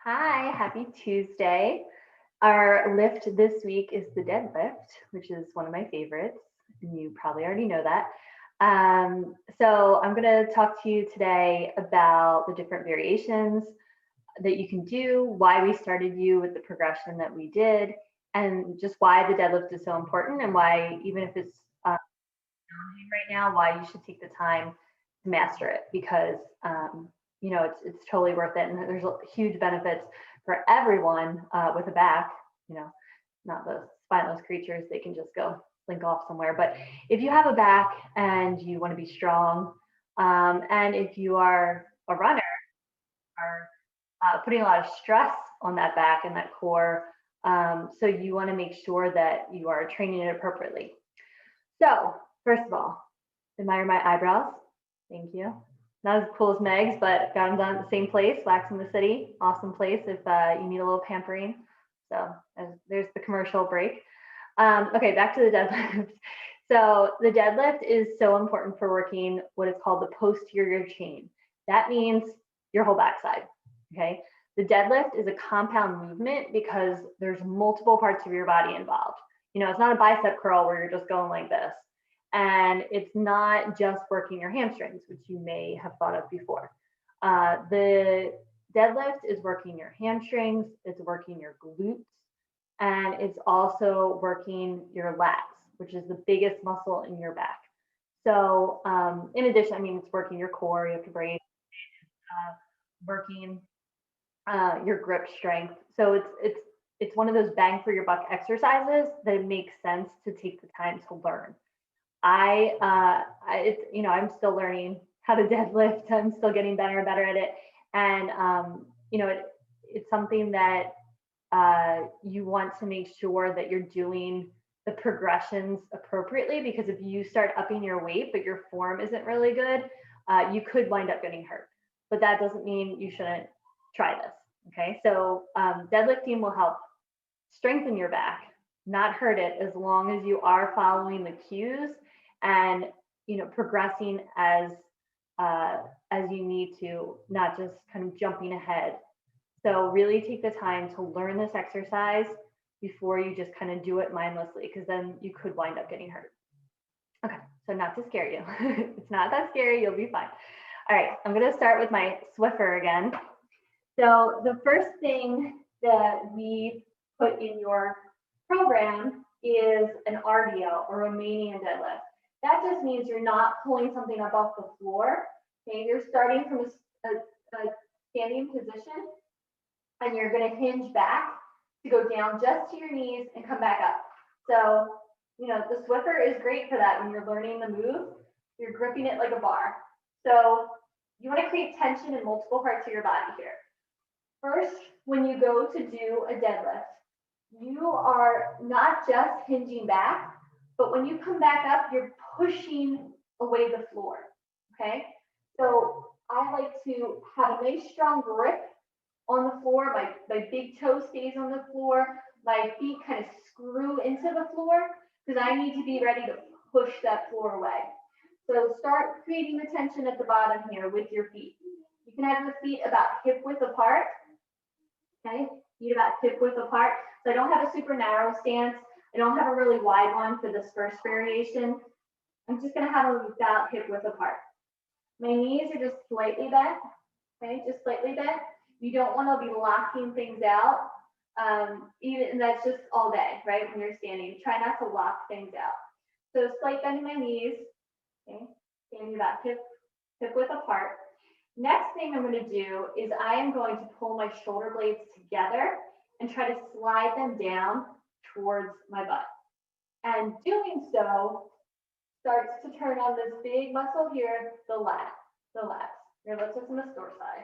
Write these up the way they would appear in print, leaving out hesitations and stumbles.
Hi, happy Tuesday. Our lift this week is the deadlift, which is one of my favorites. And you probably already know that. So I'm going to talk to you today about the different variations that you can do, why we started you with the progression that we did, and just why the deadlift is so important and why, even if it's challenging right now, why you should take the time to master it because it's totally worth it, and there's huge benefits for everyone with a back. You know, not the spineless creatures; they can just go link off somewhere. But if you have a back and you want to be strong, and if you are a runner, are putting a lot of stress on that back and that core, so you want to make sure that you are training it appropriately. So, first of all, admire my eyebrows. Thank you. Not as cool as Meg's, but got them done at the same place, Wax in the City. Awesome place if you need a little pampering. So, there's the commercial break. Okay, back to the deadlift. So, the deadlift is so important for working what is called the posterior chain. That means your whole backside. Okay. The deadlift is a compound movement because there's multiple parts of your body involved. It's not a bicep curl where you're just going like this. And it's not just working your hamstrings, which you may have thought of before. The deadlift is working your hamstrings, it's working your glutes, and it's also working your lats, which is the biggest muscle in your back. So, in addition, it's working your core, you have to brace, working your grip strength. So it's one of those bang for your buck exercises that it makes sense to take the time to learn. I'm still learning how to deadlift. I'm still getting better and better at it, and it's something that you want to make sure that you're doing the progressions appropriately, because if you start upping your weight but your form isn't really good, you could wind up getting hurt. But that doesn't mean you shouldn't try this. Okay, so deadlifting will help strengthen your back, not hurt it, as long as you are following the cues and progressing as you need to, not just kind of jumping ahead. So really take the time to learn this exercise before you just kind of do it mindlessly, because then you could wind up getting hurt. Okay, so not to scare you. It's not that scary, you'll be fine. All right, I'm going to start with my SWiffer again. So the first thing that we put in your program is an RDL, or Romanian deadlift. That just means you're not pulling something up off the floor. Okay, you're starting from a standing position, and you're going to hinge back to go down just to your knees and come back up. So, the SWiffer is great for that. When you're learning the move, you're gripping it like a bar. So you want to create tension in multiple parts of your body here. First, when you go to do a deadlift, you are not just hinging back, but when you come back up, you're pushing away the floor, okay? So I like to have a nice strong grip on the floor. My big toe stays on the floor. My feet kind of screw into the floor because I need to be ready to push that floor away. So start creating the tension at the bottom here with your feet. You can have the feet about hip width apart. Okay, feet about hip width apart. So I don't have a super narrow stance. I don't have a really wide one for this first variation. I'm just going to have them about hip width apart. My knees are just slightly bent. Okay, just slightly bent. You don't want to be locking things out. And that's just all day, right? When you're standing, try not to lock things out. So slight bend in my knees. Okay, standing about hip width apart. Next thing I'm going to do is I am going to pull my shoulder blades together and try to slide them down towards my butt. And doing so starts to turn on this big muscle here, the lats. Your latissimus dorsi,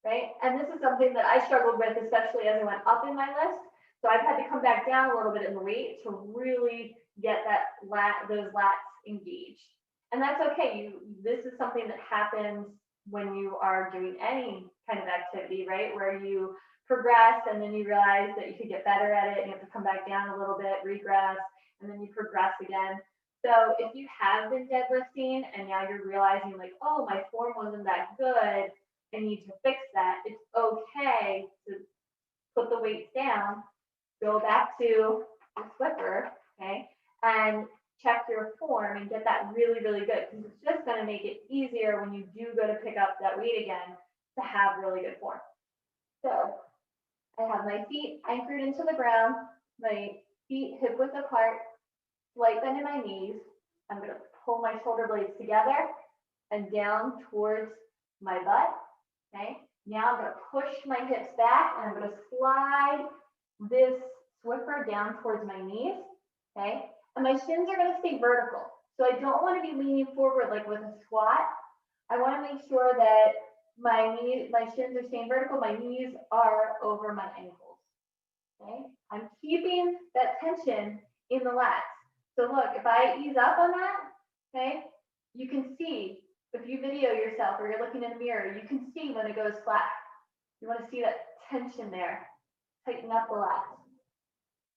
right? And this is something that I struggled with, especially as I went up in my list. So I've had to come back down a little bit in the weight to really get those lats engaged. And that's okay. This is something that happens when you are doing any kind of activity, right? Where you progress and then you realize that you could get better at it and you have to come back down a little bit, regress, and then you progress again. So if you have been deadlifting and now you're realizing like, oh, my form wasn't that good, I need to fix that, it's okay to the weights down, go back to the SWiffer, okay, and check your form and get that really, really good, because it's just going to make it easier when you do go to pick up that weight again to have really good form. So I have my feet anchored into the ground, my feet hip width apart, slight bend in my knees. I'm going to pull my shoulder blades together and down towards my butt, okay? Now I'm going to push my hips back, and I'm going to slide this SWiffer down towards my knees, okay? And my shins are going to stay vertical. So I don't want to be leaning forward like with a squat. I want to make sure that my shins are staying vertical, my knees are over my ankles, okay? I'm keeping that tension in the lats. So look, if I ease up on that, okay, you can see, if you video yourself or you're looking in the mirror, you can see when it goes flat. You want to see that tension there. Tighten up the lats.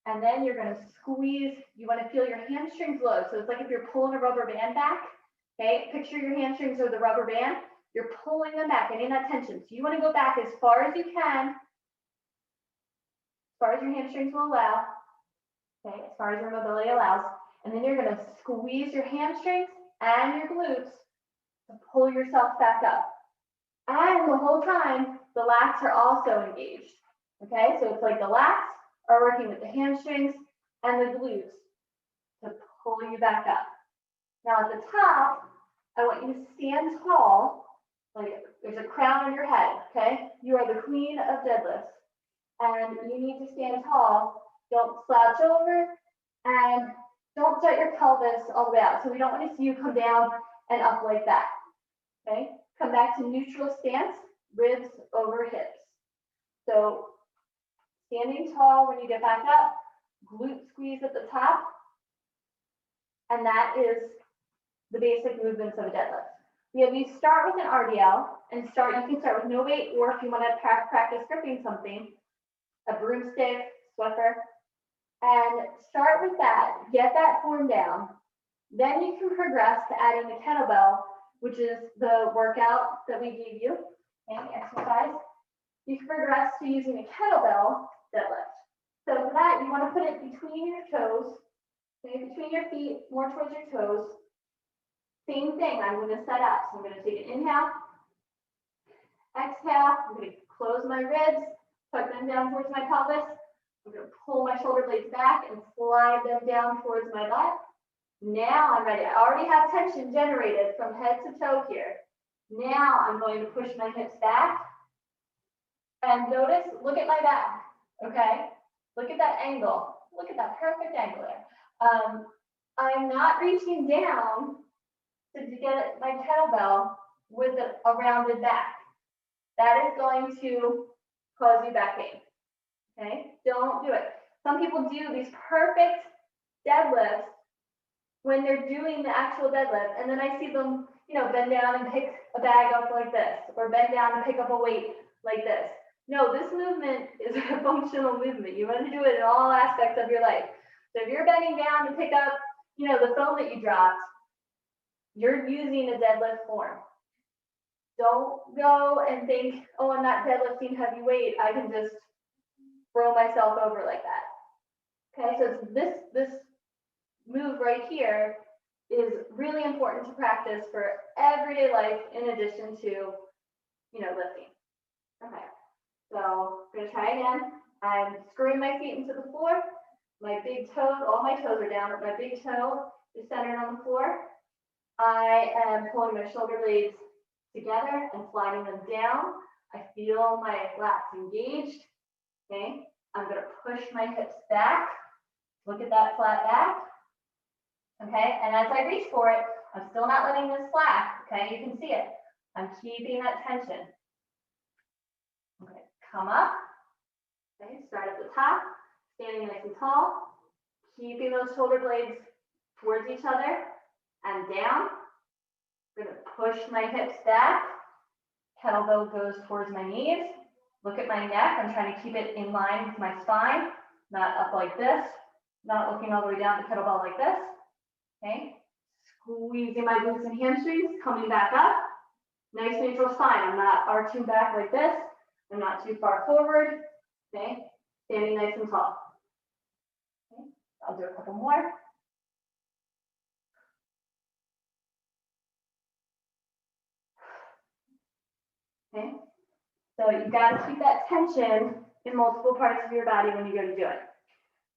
And then you're going to squeeze. You want to feel your hamstrings low. So it's like if you're pulling a rubber band back, okay? Picture your hamstrings or the rubber band. You're pulling them back, getting that tension. So you want to go back as far as you can, as far as your hamstrings will allow, okay? As far as your mobility allows. And then you're going to squeeze your hamstrings and your glutes to pull yourself back up. And the whole time, the lats are also engaged, okay? So it's like the lats are working with the hamstrings and the glutes to pull you back up. Now at the top, I want you to stand tall, like there's a crown on your head, okay? You are the queen of deadlifts, and you need to stand tall. Don't slouch over, and don't set your pelvis all the way out. So we don't want to see you come down and up like that, okay? Come back to neutral stance, ribs over hips. So standing tall when you get back up, glute squeeze at the top, and that is the basic movements of a deadlift. We start with an RDL, and you can start with no weight, or if you want to practice gripping something, a broomstick, SWiffer, and start with that, get that form down. Then you can progress to adding the kettlebell, which is the workout that we gave you, and exercise. You can progress to using a kettlebell deadlift. So for that, you want to put it between your toes, okay, between your feet, more towards your toes. Same thing, I'm going to set up. So I'm going to take an inhale, exhale, I'm going to close my ribs, tuck them down towards my pelvis. I'm going to pull my shoulder blades back and slide them down towards my butt. Now I'm ready. I already have tension generated from head to toe here. Now I'm going to push my hips back. And notice, look at my back, okay? Look at that angle. Look at that perfect angle there. I'm not reaching down to get my kettlebell with a rounded back. That is going to cause you back pain, okay? Don't do it. Some people do these perfect deadlifts when they're doing the actual deadlift, and then I see them, bend down and pick a bag up like this, or bend down and pick up a weight like this. No, this movement is a functional movement. You want to do it in all aspects of your life. So if you're bending down to pick up, the phone that you dropped, you're using a deadlift form. Don't go and think, oh, I'm not deadlifting heavy weight. I can just throw myself over like that. Okay, so this move right here is really important to practice for everyday life in addition to, lifting. Okay, so I'm going to try again. I'm screwing my feet into the floor. My big toes, all my toes are down, but my big toe is centered on the floor. I am pulling my shoulder blades together and sliding them down. I feel my lats engaged. Okay, I'm going to push my hips back. Look at that flat back. Okay, and as I reach for it, I'm still not letting this slack. Okay, you can see it. I'm keeping that tension. Okay, come up. Okay, start at the top, standing nice and tall, keeping those shoulder blades towards each other and down. I'm going to push my hips back. Kettlebell goes towards my knees. Look at my neck. I'm trying to keep it in line with my spine, not up like this, not looking all the way down the kettlebell like this. Okay, squeezing my glutes and hamstrings, coming back up. Nice neutral spine. I'm not arching back like this. I'm not too far forward. Okay, Standing nice and tall. Okay. I'll do a couple more. Okay. So you've got to keep that tension in multiple parts of your body when you go to do it.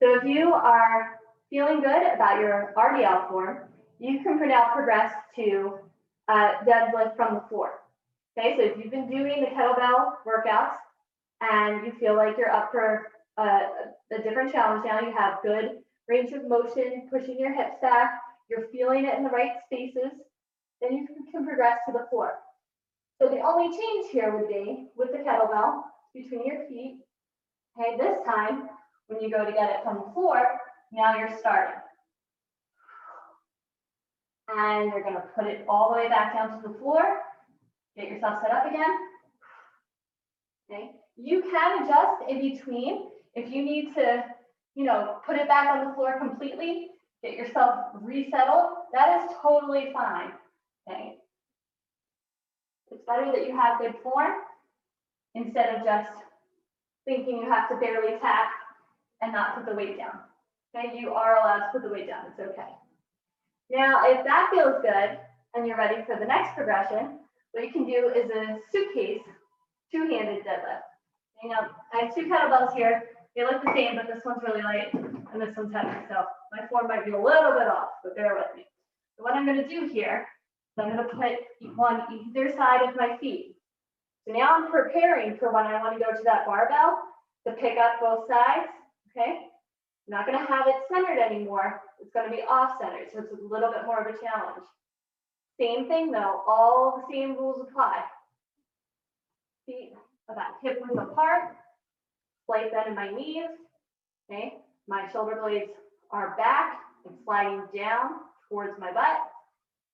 So if you are feeling good about your RDL form, you can now progress to deadlift from the floor. Okay, so if you've been doing the kettlebell workouts and you feel like you're up for a different challenge now, you have good range of motion, pushing your hips back, you're feeling it in the right spaces, then you can progress to the floor. So the only change here would be with the kettlebell between your feet. Okay, this time when you go to get it from the floor, now you're starting. And you're going to put it all the way back down to the floor. Get yourself set up again. Okay. You can adjust in between if you need to, put it back on the floor completely, get yourself resettled. That is totally fine. Okay. It's better that you have good form instead of just thinking you have to barely tap and not put the weight down. Okay, you are allowed to put the weight down. It's okay. Now, if that feels good and you're ready for the next progression, what you can do is a suitcase two-handed deadlift. I have two kettlebells here. They look the same, but this one's really light and this one's heavy. So my form might be a little bit off, but bear with me. So what I'm going to do here is I'm going to put one either side of my feet. So now I'm preparing for when I want to go to that barbell to pick up both sides. Okay. I'm not going to have it centered anymore. It's going to be off-centered, so it's a little bit more of a challenge. Same thing though, all the same rules apply. Feet about hip width apart, slight bend in my knees. Okay, my shoulder blades are back and sliding down towards my butt.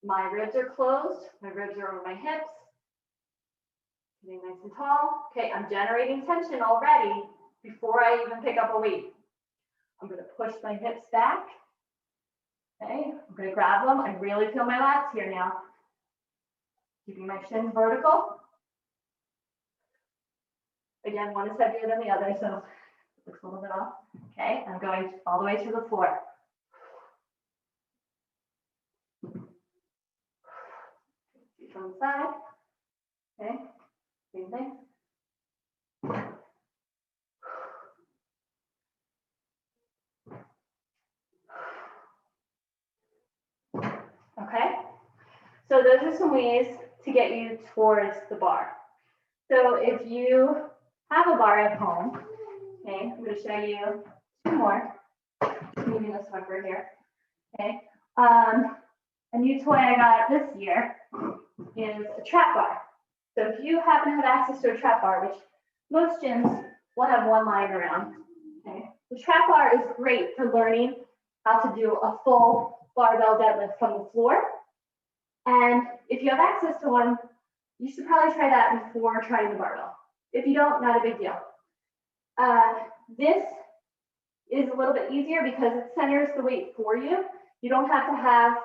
My ribs are closed, my ribs are over my hips. Getting nice and tall. Okay, I'm generating tension already before I even pick up a weight. I'm going to push my hips back. Okay, I'm going to grab them. I really feel my lats here now. Keeping my shins vertical. Again, one is heavier than the other, so it looks a little bit off. Okay, I'm going all the way to the floor. Feet from the side. Okay, same thing. Okay, so those are some ways to get you towards the bar. So if you have a bar at home, okay, I'm going to show you two more. I'm using a SWiffer here. Okay, a new toy I got this year is a trap bar. So if you happen to have access to a trap bar, which most gyms will have one lying around, okay, the trap bar is great for learning how to do a full barbell deadlift from the floor. And if you have access to one, you should probably try that before trying the barbell. If you don't, not a big deal. This is a little bit easier because it centers the weight for you. You don't have to have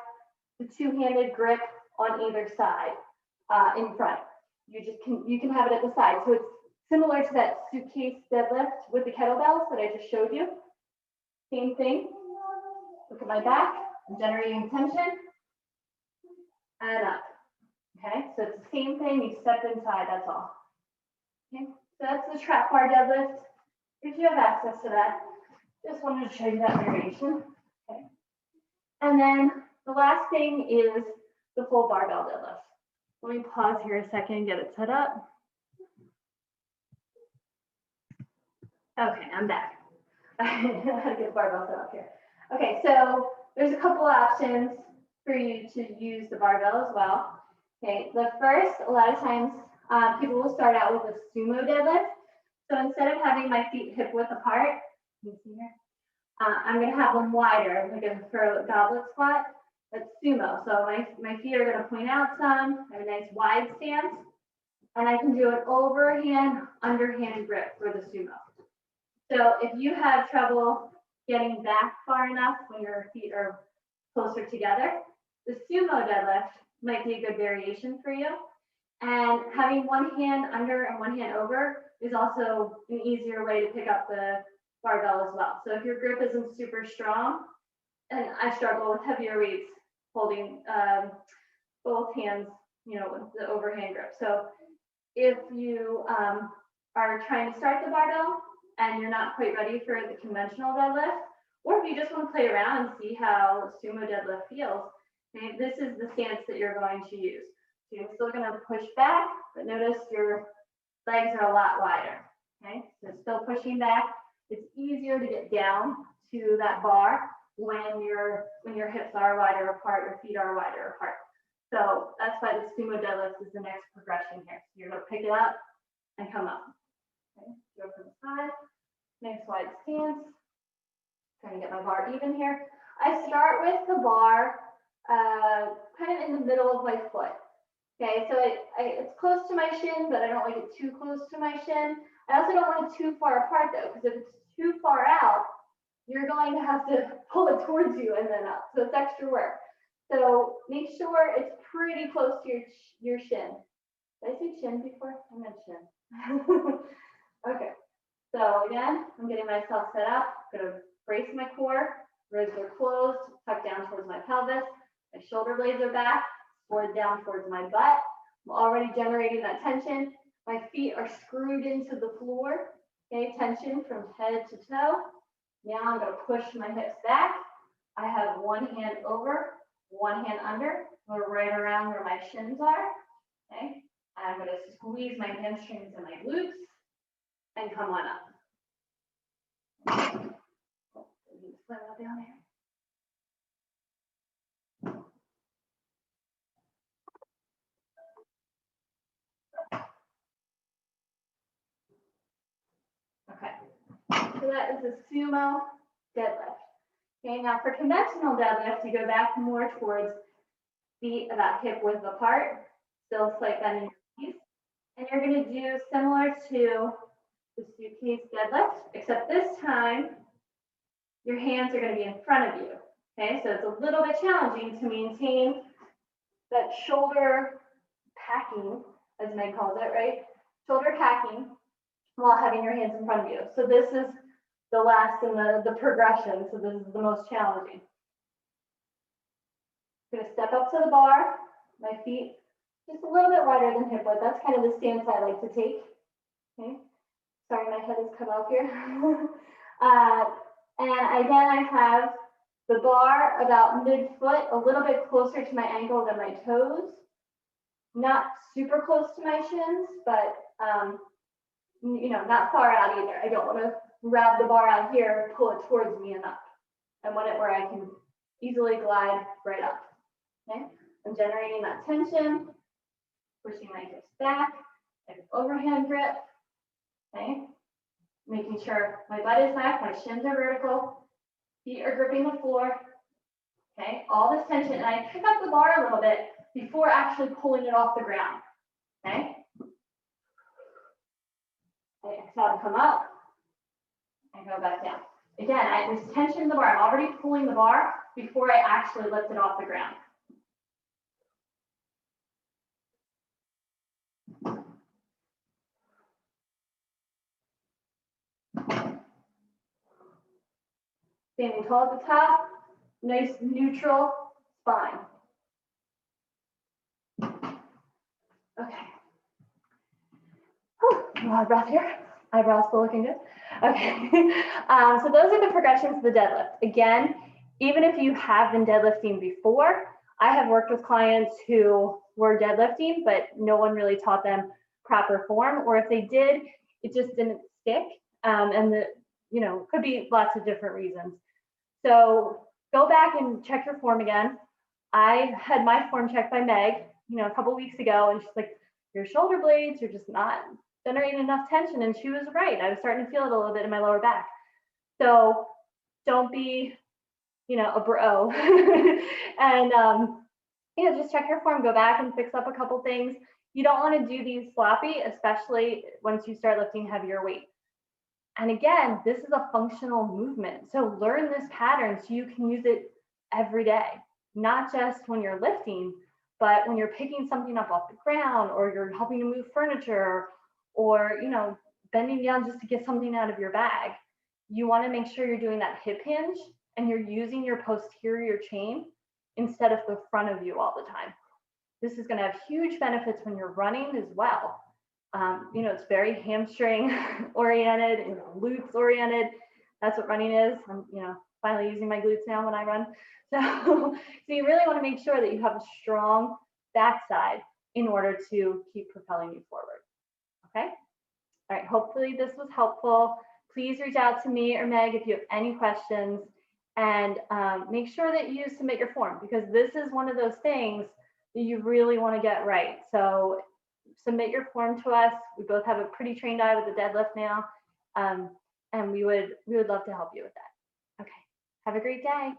the two-handed grip on either side in front. You can have it at the side. So it's similar to that suitcase deadlift with the kettlebells that I just showed you. Same thing. Look at my back. I'm generating tension. And up. Okay, so it's the same thing. You step inside, that's all. Okay, so that's the trap bar deadlift. If you have access to that, just wanted to show you that variation. Okay, and then the last thing is the full barbell deadlift. Let me pause here a second and get it set up. Okay, I'm back. I had to get barbell set up here. Okay, so there's a couple options for you to use the barbell as well. Okay, the first, a lot of times people will start out with a sumo deadlift. So instead of having my feet hip width apart, you can see here, I'm going to have them wider, like for a goblet squat. That's sumo. So my feet are going to point out some. I have a nice wide stance, and I can do an overhand, underhand grip for the sumo. So if you have trouble getting back far enough when your feet are closer together, the sumo deadlift might be a good variation for you. And having one hand under and one hand over is also an easier way to pick up the barbell as well. So if your grip isn't super strong, and I struggle with heavier weights holding both hands, you know, with the overhand grip. So if you are trying to start the barbell and you're not quite ready for the conventional deadlift, or if you just want to play around and see how sumo deadlift feels, okay, this is the stance that you're going to use. So you're still going to push back, but notice your legs are a lot wider. Okay, so still pushing back. It's easier to get down to that bar when your hips are wider apart, your feet are wider apart. So that's why the sumo deadlift is the next progression here. So you're going to pick it up and come up. Okay, go from the side, nice wide stance. Trying to get my bar even here. I start with the bar kind of in the middle of my foot. Okay, so it's close to my shin, but I don't like it too close to my shin. I also don't want it too far apart though, because if it's too far out, you're going to have to pull it towards you and then up. So it's extra work. So make sure it's pretty close to your shin. Did I say chin before? I meant shin. Okay, so again, I'm getting myself set up. I'm going to brace my core, ribs are closed, tuck down towards my pelvis. My shoulder blades are back, forward down towards my butt. I'm already generating that tension. My feet are screwed into the floor. Okay, tension from head to toe. Now I'm going to push my hips back. I have one hand over, one hand under. We're right around where my shins are. Okay, I'm going to squeeze my hamstrings and my glutes and come on up. Slow down here. Okay, so that is a sumo deadlift. Okay, now for conventional deadlift, you go back more towards feet about hip width apart, still slight bend in your knees. And you're going to do similar to the suitcase deadlift, except this time your hands are going to be in front of you. Okay, so it's a little bit challenging to maintain that shoulder packing, as Meg calls it, right? Shoulder packing while having your hands in front of you. So this is the last in the progression. So this is the most challenging. I'm going to step up to the bar, my feet just a little bit wider than hip width. That's kind of the stance I like to take. Okay. Sorry, my head is cut off here. And again, I have the bar about mid-foot, a little bit closer to my ankle than my toes. Not super close to my shins, but you know, not far out either. I don't want to grab the bar out here, pull it towards me and up. I want it where I can easily glide right up. Okay, I'm generating that tension, pushing my hips back, like overhand grip. Okay, making sure my butt is back, my shins are vertical, feet are gripping the floor. Okay, all this tension, and I pick up the bar a little bit before actually pulling it off the ground. Okay, I exhale to come up and go back down. Again, there's tension in the bar. I'm already pulling the bar before I actually lift it off the ground. Standing tall at the top, nice neutral spine. Okay. Whew, a lot of breath here. Eyebrows still looking good. Okay. So those are the progressions of the deadlift. Again, even if you have been deadlifting before, I have worked with clients who were deadlifting, but no one really taught them proper form, or if they did, it just didn't stick. And you know, could be lots of different reasons. So go back and check your form again. I had my form checked by Meg, you know, a couple weeks ago, and she's like, your shoulder blades are just not generating enough tension. And she was right. I was starting to feel it a little bit in my lower back. So don't be, you know, a bro. And, you know, just check your form, go back and fix up a couple things. You don't want to do these sloppy, especially once you start lifting heavier weight. And again, this is a functional movement. So learn this pattern so you can use it every day, not just when you're lifting, but when you're picking something up off the ground, or you're helping to move furniture, or, you know, bending down just to get something out of your bag. you want to make sure you're doing that hip hinge and you're using your posterior chain instead of the front of you all the time. This is going to have huge benefits when you're running as well. You know, it's very hamstring oriented and glutes oriented. That's what running is. I'm, you know, finally using my glutes now when I run. So you really want to make sure that you have a strong backside in order to keep propelling you forward. Okay. All right. Hopefully this was helpful. Please reach out to me or Meg if you have any questions, and make sure that you submit your form, because this is one of those things that you really want to get right. So submit your form to us. We both have a pretty trained eye with the deadlift now, and we would love to help you with that. Okay. Have a great day.